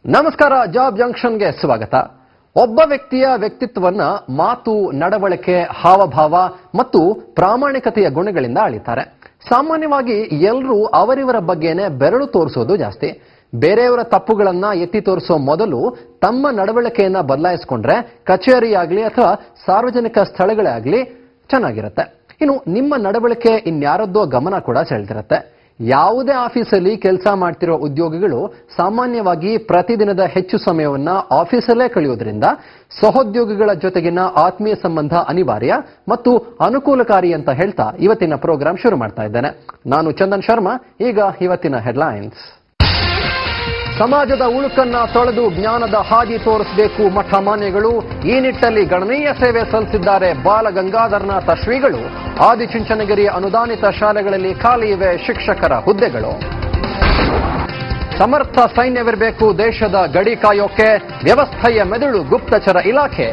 ನಮಸ್ಕಾರ, ಜಾಬ್ ಜಂಕ್ಷನ್ಗೆ ಸ್ವಾಗತ. ಒಬ್ಬ ವ್ಯಕ್ತಿಯ ವ್ಯಕ್ತಿತ್ವವನ್ನ ಮಾತು, ನಡವಳಿಕೆ, ಹಾವಭಾವ ಮತ್ತು ಪ್ರಾಮಾಣಿಕತೆಯ ಗುಣಗಳಿಂದ ಅಳಿತಾರೆ. ಸಾಮಾನ್ಯವಾಗಿ ಎಲ್ಲರೂ ಅವರಿವರ ಬಗ್ಗೆನೇ ಬೆರಳು ತೋರಿಸೋದು ಜಾಸ್ತಿ. ಬೇರೆಯವರ ತಪ್ಪುಗಳನ್ನ ಎತ್ತಿ ತೋರಿಸೋ ಮೊದಲು ತಮ್ಮ ನಡವಳಿಕೆಯನ್ನ ಬದಲಾಯಿಸಿಕೊಂಡ್ರೆ ಕಚೇರಿಯಾಗ್ಲಿ ಅಥವಾ ಸಾರ್ವಜನಿಕ ಸ್ಥಳಗಳೇ ಆಗ್ಲಿ ಚೆನ್ನಾಗಿರುತ್ತೆ. ಇನ್ನು ನಿಮ್ಮ ನಡವಳಿಕೆ ಇನ್ಯಾರದ್ದೋ ಗಮನ ಕೂಡ ಸೆಳೆದಿರುತ್ತೆ. ಯಾವುದೇ ಆಫೀಸಲ್ಲಿ ಕೆಲಸ ಮಾಡ್ತಿರೋ ಉದ್ಯೋಗಿಗಳು ಸಾಮಾನ್ಯವಾಗಿ ಪ್ರತಿದಿನದ ಹೆಚ್ಚು ಸಮಯವನ್ನ ಆಫೀಸಲ್ಲೇ ಕಳೆಯೋದ್ರಿಂದ ಸಹೋದ್ಯೋಗಿಗಳ ಜೊತೆಗಿನ ಆತ್ಮೀಯ ಸಂಬಂಧ ಅನಿವಾರ್ಯ ಮತ್ತು ಅನುಕೂಲಕಾರಿ ಅಂತ ಹೇಳ್ತಾ ಇವತ್ತಿನ ಪ್ರೋಗ್ರಾಂ ಶುರು ಮಾಡ್ತಾ ಇದ್ದೇನೆ. ನಾನು ಚಂದನ್ ಶರ್ಮಾ. ಈಗ ಇವತ್ತಿನ ಹೆಡ್ಲೈನ್ಸ್. ಸಮಾಜದ ಉಳುಕನ್ನ ತೊಳೆದು ಜ್ಞಾನದ ಹಾದಿ ತೋರಿಸಬೇಕು ಮಠ ಮಾನ್ಯಗಳು. ಈ ನಿಟ್ಟಲ್ಲಿ ಗಣನೀಯ ಸೇವೆ ಸಲ್ಲಿಸಿದ್ದಾರೆ ಬಾಲಗಂಗಾಧರನಾಥ ಶ್ರೀಗಳು. ಆದಿಚುಂಚನಗಿರಿ ಅನುದಾನಿತ ಶಾಲೆಗಳಲ್ಲಿ ಖಾಲಿ ಇವೆ ಶಿಕ್ಷಕರ ಹುದ್ದೆಗಳು. ಸಮರ್ಥ ಸೈನ್ಯವಿರಬೇಕು ದೇಶದ ಗಡಿ ಕಾಯೋಕೆ. ವ್ಯವಸ್ಥೆಯ ಮೆದುಳು ಗುಪ್ತಚರ ಇಲಾಖೆ.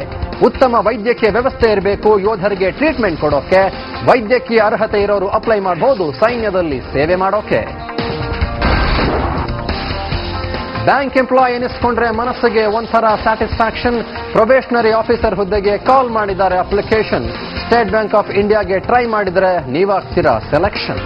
ಉತ್ತಮ ವೈದ್ಯಕೀಯ ವ್ಯವಸ್ಥೆ ಇರಬೇಕು ಯೋಧರಿಗೆ ಟ್ರೀಟ್ಮೆಂಟ್ ಕೊಡೋಕೆ. ವೈದ್ಯಕೀಯ ಅರ್ಹತೆ ಇರೋರು ಅಪ್ಲೈ ಮಾಡಬಹುದು ಸೈನ್ಯದಲ್ಲಿ ಸೇವೆ ಮಾಡೋಕೆ. ಬ್ಯಾಂಕ್ ಎಂಪ್ಲಾಯ್ ಎನಿಸಿಕೊಂಡ್ರೆ ಮನಸ್ಸಿಗೆ ಒಂಥರ ಸ್ಯಾಟಿಸ್ಫ್ಯಾಕ್ಷನ್. ಪ್ರೊಬೇಷನರಿ ಆಫೀಸರ್ ಹುದ್ದೆಗೆ ಕಾಲ್ ಮಾಡಿದ್ದಾರೆ ಅಪ್ಲಿಕೇಶನ್. ಸ್ಟೇಟ್ ಬ್ಯಾಂಕ್ ಆಫ್ ಇಂಡಿಯಾಗೆ ಟ್ರೈ ಮಾಡಿದ್ರೆ ನೀವಾಗ್ತೀರಾ ಸೆಲೆಕ್ಷನ್.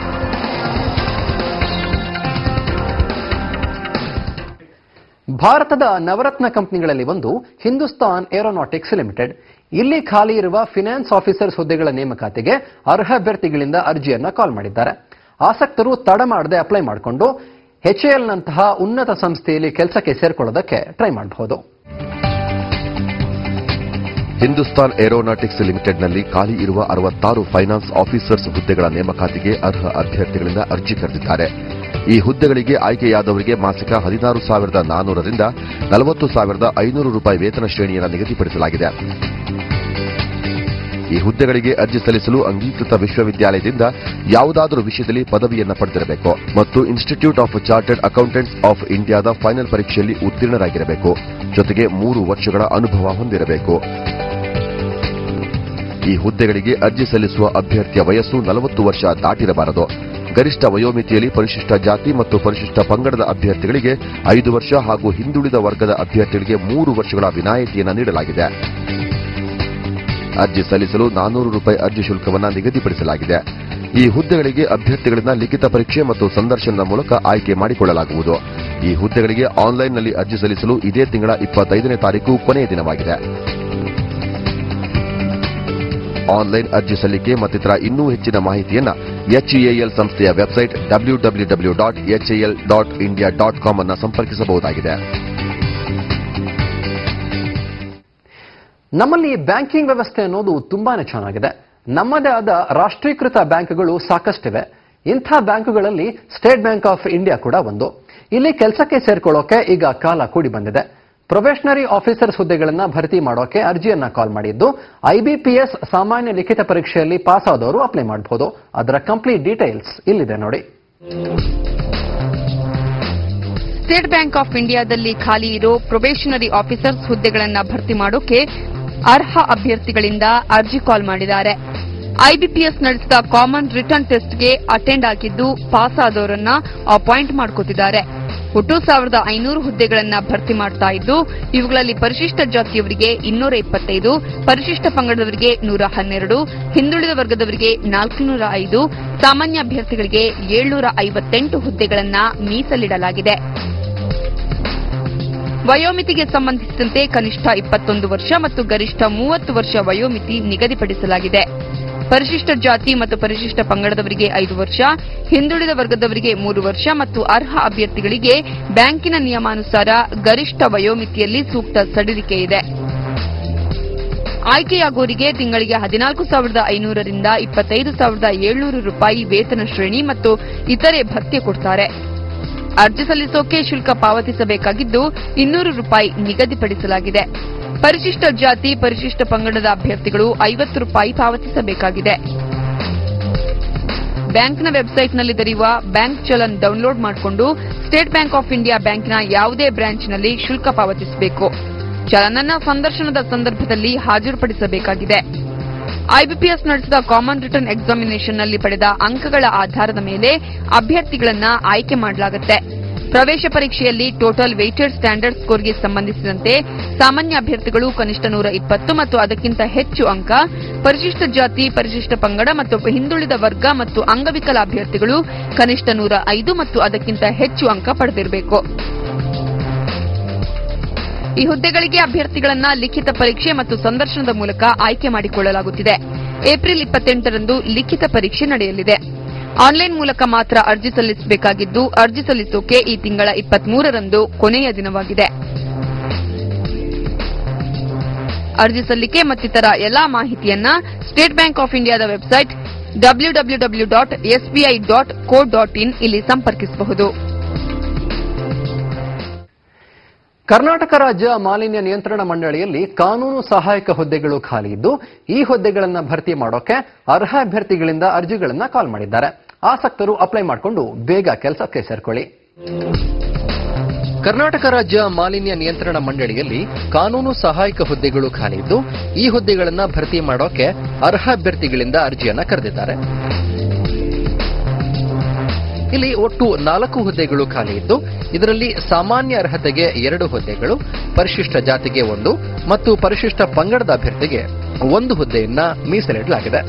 ಭಾರತದ ನವರತ್ನ ಕಂಪನಿಗಳಲ್ಲಿ ಒಂದು ಹಿಂದೂಸ್ತಾನ್ ಏರೋನಾಟಿಕ್ಸ್ ಲಿಮಿಟೆಡ್. ಇಲ್ಲಿ ಖಾಲಿ ಇರುವ ಫಿನಾನ್ಸ್ ಆಫೀಸರ್ಸ್ ಹುದ್ದೆಗಳ ನೇಮಕಾತಿಗೆ ಅರ್ಹ ಅಭ್ಯರ್ಥಿಗಳಿಂದ ಅರ್ಜಿಯನ್ನ ಕಾಲ್ ಮಾಡಿದ್ದಾರೆ. ಆಸಕ್ತರು ತಡ ಮಾಡದೆ ಅಪ್ಲೈ ಮಾಡಿಕೊಂಡು HAL ನಂತಹ ಉನ್ನತ ಸಂಸ್ಥೆಯಲ್ಲಿ ಕೆಲಸಕ್ಕೆ ಸೇರ್ಕೊಳ್ಳೋದಕ್ಕೆ ಟ್ರೈ ಮಾಡಬಹುದು. ಹಿಂದೂಸ್ತಾನ್ ಏರೋನಾಟಿಕ್ಸ್ ಲಿಮಿಟೆಡ್ನಲ್ಲಿ ಖಾಲಿ ಇರುವ 66 ಫೈನಾನ್ಸ್ ಆಫೀಸರ್ಸ್ ಹುದ್ದೆಗಳ ನೇಮಕಾತಿಗೆ ಅರ್ಹ ಅಭ್ಯರ್ಥಿಗಳಿಂದ ಅರ್ಜಿ ಕರೆದಿದ್ದಾರೆ. ಈ ಹುದ್ದೆಗಳಿಗೆ ಆಯ್ಕೆಯಾದವರಿಗೆ ಮಾಸಿಕ 16,400 ರಿಂದ 40,500 ರೂಪಾಯಿ ವೇತನ ಶ್ರೇಣಿಯನ್ನು ನಿಗದಿಪಡಿಸಲಾಗಿದೆ. ಈ ಹುದ್ದೆಗಳಿಗೆ ಅರ್ಜಿ ಸಲ್ಲಿಸಲು ಅಂಗೀಕೃತ ವಿಶ್ವವಿದ್ಯಾಲಯದಿಂದ ಯಾವುದಾದರೂ ವಿಷಯದಲ್ಲಿ ಪದವಿಯನ್ನು ಪಡೆದಿರಬೇಕು ಮತ್ತು institute of chartered accountants of ಇಂಡಿಯಾದ ಫೈನಲ್ ಪರೀಕ್ಷೆಯಲ್ಲಿ ಉತ್ತೀರ್ಣರಾಗಿರಬೇಕು. ಜೊತೆಗೆ 3 ವರ್ಷಗಳ ಅನುಭವ ಹೊಂದಿರಬೇಕು. ಈ ಹುದ್ದೆಗಳಿಗೆ ಅರ್ಜಿ ಸಲ್ಲಿಸುವ ಅಭ್ಯರ್ಥಿಯ ವಯಸ್ಸು 40 ವರ್ಷ ದಾಟಿರಬಾರದು. ಗರಿಷ್ಠ ವಯೋಮಿತಿಯಲ್ಲಿ ಪರಿಶಿಷ್ಟ ಜಾತಿ ಮತ್ತು ಪರಿಶಿಷ್ಟ ಪಂಗಡದ ಅಭ್ಯರ್ಥಿಗಳಿಗೆ 5 ವರ್ಷ ಹಾಗೂ ಹಿಂದುಳಿದ ವರ್ಗದ ಅಭ್ಯರ್ಥಿಗಳಿಗೆ 3 ವರ್ಷಗಳ ವಿನಾಯಿತಿಯನ್ನು ನೀಡಲಾಗಿದೆ. ಅರ್ಜಿ ಸಲ್ಲಿಸಲು 400 ರೂಪಾಯಿ ಅರ್ಜಿ ಶುಲ್ಕವನ್ನು ನಿಗದಿಪಡಿಸಲಾಗಿದೆ. ಈ ಹುದ್ದೆಗಳಿಗೆ ಅಭ್ಯರ್ಥಿಗಳಿಂದ ಲಿಖಿತ ಪರೀಕ್ಷೆ ಮತ್ತು ಸಂದರ್ಶನದ ಮೂಲಕ ಆಯ್ಕೆ ಮಾಡಿಕೊಳ್ಳಲಾಗುವುದು. ಈ ಹುದ್ದೆಗಳಿಗೆ ಆನ್ಲೈನ್ನಲ್ಲಿ ಅರ್ಜಿ ಸಲ್ಲಿಸಲು ಇದೇ ತಿಂಗಳ 25ನೇ ತಾರೀಕು ಕೊನೆಯ ದಿನವಾಗಿದೆ. ಆನ್ಲೈನ್ ಅರ್ಜಿ ಸಲ್ಲಿಕೆ ಮತ್ತಿತರ ಇನ್ನೂ ಹೆಚ್ಚಿನ ಮಾಹಿತಿಯನ್ನು HAL ಸಂಸ್ಥೆಯ ವೆಬ್ಸೈಟ್ www.hal.india.com ಅನ್ನು ಸಂಪರ್ಕಿಸಬಹುದಾಗಿದೆ. ನಮ್ಮಲ್ಲಿ ಬ್ಯಾಂಕಿಂಗ್ ವ್ಯವಸ್ಥೆ ಅನ್ನೋದು ತುಂಬಾನೇ ಚೆನ್ನಾಗಿದೆ. ನಮ್ಮದೇ ಆದ ರಾಷ್ಟ್ರೀಕೃತ ಬ್ಯಾಂಕ್ಗಳು ಸಾಕಷ್ಟಿವೆ. ಇಂಥ ಬ್ಯಾಂಕುಗಳಲ್ಲಿ ಸ್ಟೇಟ್ ಬ್ಯಾಂಕ್ ಆಫ್ ಇಂಡಿಯಾ ಕೂಡ ಒಂದು. ಇಲ್ಲಿ ಕೆಲಸಕ್ಕೆ ಸೇರ್ಕೊಳ್ಳೋಕೆ ಈಗ ಕಾಲ ಕೂಡಿ ಬಂದಿದೆ. ಪ್ರೊಬೇಷನರಿ ಆಫೀಸರ್ಸ್ ಹುದ್ದೆಗಳನ್ನ ಭರ್ತಿ ಮಾಡೋಕೆ ಅರ್ಜಿಯನ್ನ ಕಾಲ್ ಮಾಡಿದ್ದು. IBPS ಸಾಮಾನ್ಯ ಲಿಖಿತ ಪರೀಕ್ಷೆಯಲ್ಲಿ ಪಾಸ್ ಆದವರು ಅಪ್ಲೈ ಮಾಡಬಹುದು. ಅದರ ಕಂಪ್ಲೀಟ್ ಡೀಟೇಲ್ಸ್ ಇಲ್ಲಿದೆ ನೋಡಿ. ಸ್ಟೇಟ್ ಬ್ಯಾಂಕ್ ಆಫ್ ಇಂಡಿಯಾದಲ್ಲಿ ಖಾಲಿ ಇರೋ ಪ್ರೊಬೇಷನರಿ ಆಫೀಸರ್ಸ್ ಹುದ್ದೆಗಳನ್ನು ಭರ್ತಿ ಮಾಡೋಕೆ ಅರ್ಹ ಅಭ್ಯರ್ಥಿಗಳಿಂದ ಅರ್ಜಿ ಕಾಲ್ ಮಾಡಿದ್ದಾರೆ. IBPS ನಡೆಸಿದ ಕಾಮನ್ ರಿಟರ್ನ್ ಟೆಸ್ಟ್ಗೆ ಅಟೆಂಡ್ ಆಗಿದ್ದು ಪಾಸ್ ಆದವರನ್ನ ಅಪಾಯಿಂಟ್ ಮಾಡ್ಕೋತಿದ್ದಾರೆ. ಒಟ್ಟು 1,500 ಹುದ್ದೆಗಳನ್ನ ಭರ್ತಿ ಮಾಡ್ತಾ ಇದ್ದು ಇವುಗಳಲ್ಲಿ ಪರಿಶಿಷ್ಟ ಜಾತಿಯವರಿಗೆ 225, ಪರಿಶಿಷ್ಟ ಪಂಗಡದವರಿಗೆ 112, ಹಿಂದುಳಿದ ವರ್ಗದವರಿಗೆ 405, ಸಾಮಾನ್ಯ ಅಭ್ಯರ್ಥಿಗಳಿಗೆ 758 ಹುದ್ದೆಗಳನ್ನ ಮೀಸಲಿಡಲಾಗಿದೆ. ವಯೋಮಿತಿಗೆ ಸಂಬಂಧಿಸಿದಂತೆ ಕನಿಷ್ಠ 21 ವರ್ಷ ಮತ್ತು ಗರಿಷ್ಠ 30 ವರ್ಷ ವಯೋಮಿತಿ ನಿಗದಿಪಡಿಸಲಾಗಿದೆ. ಪರಿಶಿಷ್ಟ ಜಾತಿ ಮತ್ತು ಪರಿಶಿಷ್ಟ ಪಂಗಡದವರಿಗೆ 5 ವರ್ಷ, ಹಿಂದುಳಿದ ವರ್ಗದವರಿಗೆ 3 ವರ್ಷ ಮತ್ತು ಅರ್ಹ ಅಭ್ಯರ್ಥಿಗಳಿಗೆ ಬ್ಯಾಂಕಿನ ನಿಯಮಾನುಸಾರ ಗರಿಷ್ಠ ವಯೋಮಿತಿಯಲ್ಲಿ ಸೂಕ್ತ ಸಡಿಲಿಕೆ ಇದೆ. ಆಯ್ಕೆಯಾಗೋರಿಗೆ ತಿಂಗಳಿಗೆ 14,500 ರಿಂದ 25,700 ರೂಪಾಯಿ ವೇತನ ಶ್ರೇಣಿ ಮತ್ತು ಇತರೆ ಭತ್ಯೆ ಕೊಡ್ತಾರೆ. ಅರ್ಜಿ ಸಲ್ಲಿಸೋಕೆ ಶುಲ್ಕ ಪಾವತಿಸಬೇಕಾಗಿದ್ದು 200 ರೂಪಾಯಿ ನಿಗದಿಪಡಿಸಲಾಗಿದೆ. ಪರಿಶಿಷ್ಟ ಜಾತಿ, ಪರಿಶಿಷ್ಟ ಪಂಗಡದ ಅಭ್ಯರ್ಥಿಗಳು 50 ರೂಪಾಯಿ ಪಾವತಿಸಬೇಕಾಗಿದೆ. ಬ್ಯಾಂಕ್ನ ವೆಬ್ಸೈಟ್ನಲ್ಲಿ ದೊರೆಯುವ ಬ್ಯಾಂಕ್ ಚಲನ್ ಡೌನ್ಲೋಡ್ ಮಾಡಿಕೊಂಡು ಸ್ಟೇಟ್ ಬ್ಯಾಂಕ್ ಆಫ್ ಇಂಡಿಯಾ ಬ್ಯಾಂಕಿನ ಯಾವುದೇ ಬ್ರಾಂಚ್ನಲ್ಲಿ ಶುಲ್ಕ ಪಾವತಿಸಬೇಕು. ಚಲನನ್ನ ಸಂದರ್ಶನದ ಸಂದರ್ಭದಲ್ಲಿ ಹಾಜರುಪಡಿಸಬೇಕಾಗಿದೆ. ಐಬಿಪಿಎಸ್ ನಡೆಸಿದ ಕಾಮನ್ ರಿಟರ್ನ್ ಎಕ್ಸಾಮಿನೇಷನ್ನಲ್ಲಿ ಪಡೆದ ಅಂಕಗಳ ಆಧಾರದ ಮೇಲೆ ಅಭ್ಯರ್ಥಿಗಳನ್ನು ಆಯ್ಕೆ ಮಾಡಲಾಗುತ್ತೆ. ಪ್ರವೇಶ ಪರೀಕ್ಷೆಯಲ್ಲಿ ಟೋಟಲ್ ವೆಯ್ಟೆಡ್ ಸ್ಟ್ಯಾಂಡರ್ಡ್ ಸ್ಕೋರ್ಗೆ ಸಂಬಂಧಿಸಿದಂತೆ ಸಾಮಾನ್ಯ ಅಭ್ಯರ್ಥಿಗಳು ಕನಿಷ್ಠ 120 ಮತ್ತು ಅದಕ್ಕಿಂತ ಹೆಚ್ಚು ಅಂಕ, ಪರಿಶಿಷ್ಟ ಜಾತಿ, ಪರಿಶಿಷ್ಟ ಪಂಗಡ ಮತ್ತು ಹಿಂದುಳಿದ ವರ್ಗ ಮತ್ತು ಅಂಗವಿಕಲ ಅಭ್ಯರ್ಥಿಗಳು ಕನಿಷ್ಠ 105 ಮತ್ತು ಅದಕ್ಕಿಂತ ಹೆಚ್ಚು ಅಂಕ ಪಡೆದಿರಬೇಕು. ಈ ಹುದ್ದೆಗಳಿಗೆ ಅಭ್ಯರ್ಥಿಗಳನ್ನು ಲಿಖಿತ ಪರೀಕ್ಷೆ ಮತ್ತು ಸಂದರ್ಶನದ ಮೂಲಕ ಆಯ್ಕೆ ಮಾಡಿಕೊಳ್ಳಲಾಗುತ್ತಿದೆ. ಏಪ್ರಿಲ್ 28ರಂದು ಲಿಖಿತ ಪರೀಕ್ಷೆ ನಡೆಯಲಿದೆ. ಆನ್ಲೈನ್ ಮೂಲಕ ಮಾತ್ರ ಅರ್ಜಿ ಸಲ್ಲಿಸಬೇಕಾಗಿದ್ದು, ಅರ್ಜಿ ಸಲ್ಲಿಸೋಕೆ ಈ ತಿಂಗಳ 23ರಂದು ಕೊನೆಯ ದಿನವಾಗಿದೆ. ಅರ್ಜಿ ಸಲ್ಲಿಕೆ ಮತ್ತಿತರ ಎಲ್ಲಾ ಮಾಹಿತಿಯನ್ನ ಸ್ಟೇಟ್ ಬ್ಯಾಂಕ್ ಆಫ್ ಇಂಡಿಯಾದ ವೆಬ್ಸೈಟ್ www.sbi.co.in ಇಲ್ಲಿ ಸಂಪರ್ಕಿಸಬಹುದು. ಕರ್ನಾಟಕ ರಾಜ್ಯ ಮಾಲಿನ್ಯ ನಿಯಂತ್ರಣ ಮಂಡಳಿಯಲ್ಲಿ ಕಾನೂನು ಸಹಾಯಕ ಹುದ್ದೆಗಳು ಖಾಲಿ ಇದ್ದು, ಈ ಹುದ್ದೆಗಳನ್ನು ಭರ್ತಿ ಮಾಡೋಕೆ ಅರ್ಹ ಅಭ್ಯರ್ಥಿಗಳಿಂದ ಅರ್ಜಿಗಳನ್ನು ಕಾಲ್ ಮಾಡಿದ್ದಾರೆ. ಆಸಕ್ತರು ಅಪ್ಲೈ ಮಾಡಿಕೊಂಡು ಬೇಗ ಕೆಲಸಕ್ಕೆ ಸೇರ್ಕೊಳ್ಳಿ. ಕರ್ನಾಟಕ ರಾಜ್ಯ ಮಾಲಿನ್ಯ ನಿಯಂತ್ರಣ ಮಂಡಳಿಯಲ್ಲಿ ಕಾನೂನು ಸಹಾಯಕ ಹುದ್ದೆಗಳು ಖಾಲಿ ಇದ್ದು, ಈ ಹುದ್ದೆಗಳನ್ನು ಭರ್ತಿ ಮಾಡೋಕೆ ಅರ್ಹ ಅಭ್ಯರ್ಥಿಗಳಿಂದ ಅರ್ಜಿಯನ್ನು ಕರೆದಿದ್ದಾರೆ. ಇಲ್ಲಿ ಒಟ್ಟು 4 ಹುದ್ದೆಗಳು ಖಾಲಿ ಇದ್ದು, ಇದರಲ್ಲಿ ಸಾಮಾನ್ಯ ಅರ್ಹತೆಗೆ 2 ಹುದ್ದೆಗಳು, ಪರಿಶಿಷ್ಟ ಜಾತಿಗೆ 1 ಮತ್ತು ಪರಿಶಿಷ್ಟ ಪಂಗಡದ ಅಭ್ಯರ್ಥಿಗೆ 1 ಹುದ್ದೆಯನ್ನ ಮೀಸಲಿಡಲಾಗಿದೆ.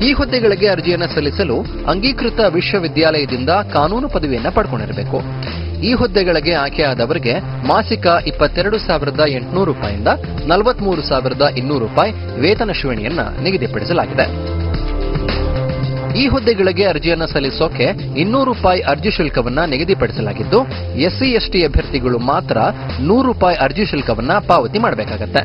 ಈ ಹುದ್ದೆಗಳಿಗೆ ಅರ್ಜಿಯನ್ನು ಸಲ್ಲಿಸಲು ಅಂಗೀಕೃತ ವಿಶ್ವವಿದ್ಯಾಲಯದಿಂದ ಕಾನೂನು ಪದವಿಯನ್ನು ಪಡ್ಕೊಂಡಿರಬೇಕು. ಈ ಹುದ್ದೆಗಳಿಗೆ ಆಯ್ಕೆಯಾದವರಿಗೆ ಮಾಸಿಕ 22,800 ರೂಪಾಯಿಂದ 43,200 ರೂಪಾಯಿ ವೇತನ ಶ್ರೇಣಿಯನ್ನ ನಿಗದಿಪಡಿಸಲಾಗಿದೆ. ಈ ಹುದ್ದೆಗಳಿಗೆ ಅರ್ಜಿಯನ್ನು ಸಲ್ಲಿಸೋಕೆ 200 ರೂಪಾಯಿ ಅರ್ಜಿ ಶುಲ್ಕವನ್ನ ನಿಗದಿಪಡಿಸಲಾಗಿದ್ದು, ಎಸ್ಸಿ ಎಸ್ಟಿ ಅಭ್ಯರ್ಥಿಗಳು ಮಾತ್ರ 100 ರೂಪಾಯಿ ಅರ್ಜಿ ಶುಲ್ಕವನ್ನ ಪಾವತಿ ಮಾಡಬೇಕಾಗುತ್ತೆ.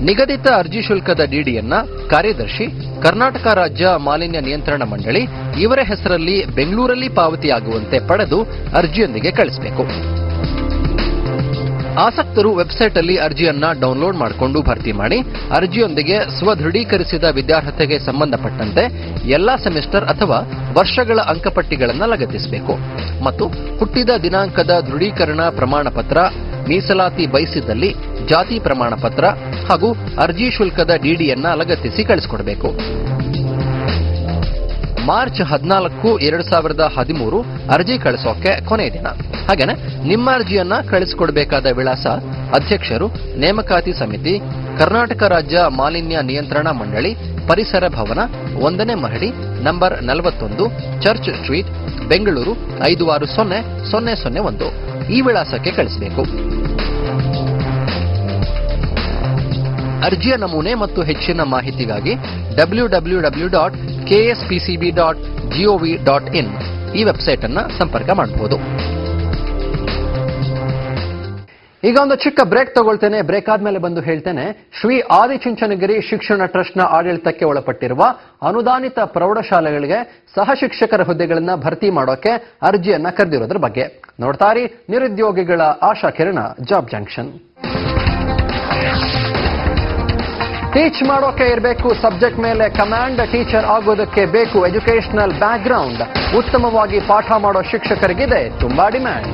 ನಿಗದಿತ ಅರ್ಜಿ ಶುಲ್ಕದ ಡಿಡಿಯನ್ನ ಕಾರ್ಯದರ್ಶಿ, ಕರ್ನಾಟಕ ರಾಜ್ಯ ಮಾಲಿನ್ಯ ನಿಯಂತ್ರಣ ಮಂಡಳಿ ಇವರ ಹೆಸರಲ್ಲಿ ಬೆಂಗಳೂರಲ್ಲಿ ಪಾವತಿಯಾಗುವಂತೆ ಪಡೆದು ಅರ್ಜಿಯೊಂದಿಗೆ ಕಳಿಸಬೇಕು. ಆಸಕ್ತರು ವೆಬ್ಸೈಟ್ ಅಲ್ಲಿ ಅರ್ಜಿಯನ್ನ ಡೌನ್ಲೋಡ್ ಮಾಡಿಕೊಂಡು ಭರ್ತಿ ಮಾಡಿ ಅರ್ಜಿಯೊಂದಿಗೆ ಸ್ವದೃಢೀಕರಿಸಿದ ವಿದ್ಯಾರ್ಹತೆಗೆ ಸಂಬಂಧಪಟ್ಟಂತೆ ಎಲ್ಲಾ ಸೆಮಿಸ್ಟರ್ ಅಥವಾ ವರ್ಷಗಳ ಅಂಕಪಟ್ಟಿಗಳನ್ನು ಲಗತ್ತಿಸಬೇಕು ಮತ್ತು ಹುಟ್ಟಿದ ದಿನಾಂಕದ ದೃಢೀಕರಣ ಪ್ರಮಾಣ ಪತ್ರ, ಮೀಸಲಾತಿ ಬಯಸಿದ್ದಲ್ಲಿ ಜಾತಿ ಪ್ರಮಾಣ ಪತ್ರ ಹಾಗೂ ಅರ್ಜಿ ಶುಲ್ಕದ ಡಿಡಿಯನ್ನ ಲಗತ್ತಿಸಿ ಕಳಿಸಿಕೊಡಬೇಕು. ಮಾರ್ಚ್ 14, 2013 ಅರ್ಜಿ ಕಳಿಸೋಕೆ ಕೊನೆಯ ದಿನ. ಹಾಗೇನೆ ನಿಮ್ಮ ಅರ್ಜಿಯನ್ನ ಕಳಿಸಿಕೊಡಬೇಕಾದ ವಿಳಾಸ: ಅಧ್ಯಕ್ಷರು, ನೇಮಕಾತಿ ಸಮಿತಿ, ಕರ್ನಾಟಕ ರಾಜ್ಯ ಮಾಲಿನ್ಯ ನಿಯಂತ್ರಣ ಮಂಡಳಿ, ಪರಿಸರ ಭವನ, 1ನೇ ಮಹಡಿ, ನಂಬರ್ 41, ಚರ್ಚ್ ಸ್ಟ್ರೀಟ್, ಬೆಂಗಳೂರು 560001 ಈ ವಿಳಾಸಕ್ಕೆ ಕಳಿಸಬೇಕು. ಅರ್ಜಿಯ ನಮೂನೆ ಮತ್ತು ಹೆಚ್ಚಿನ ಮಾಹಿತಿಗಾಗಿ www.kspcb.gov.in ಈ ವೆಬ್ಸೈಟ್ ಅನ್ನು ಸಂಪರ್ಕ ಮಾಡಬಹುದು. ಈಗ ಒಂದು ಚಿಕ್ಕ ಬ್ರೇಕ್ ತಗೊಳ್ತೇನೆ. ಬ್ರೇಕ್ ಆದ್ಮೇಲೆ ಬಂದು ಹೇಳ್ತೇನೆ, ಶ್ರೀ ಆದಿಚುಂಚನಗಿರಿ ಶಿಕ್ಷಣ ಟ್ರಸ್ಟ್ನ ಆಡಳಿತಕ್ಕೆ ಒಳಪಟ್ಟಿರುವ ಅನುದಾನಿತ ಪ್ರೌಢಶಾಲೆಗಳಿಗೆ ಸಹ ಶಿಕ್ಷಕರ ಹುದ್ದೆಗಳನ್ನು ಭರ್ತಿ ಮಾಡೋಕೆ ಅರ್ಜಿಯನ್ನ ಕರೆದಿರೋದ್ರ ಬಗ್ಗೆ. ನೋಡ್ತಾರಿ ನಿರುದ್ಯೋಗಿಗಳ ಆಶಾ ಕಿರಣ ಜಾಬ್ ಜಂಕ್ಷನ್. ಟೀಚ್ ಮಾಡೋಕೆ ಇರಬೇಕು ಸಬ್ಜೆಕ್ಟ್ ಮೇಲೆ ಕಮಾಂಡ್, ಟೀಚರ್ ಆಗೋದಕ್ಕೆ ಬೇಕು ಎಜುಕೇಶನಲ್ ಬ್ಯಾಕ್ ಗ್ರೌಂಡ್. ಉತ್ತಮವಾಗಿ ಪಾಠ ಮಾಡೋ ಶಿಕ್ಷಕರಿಗಿದೆ ತುಂಬಾ ಡಿಮ್ಯಾಂಡ್.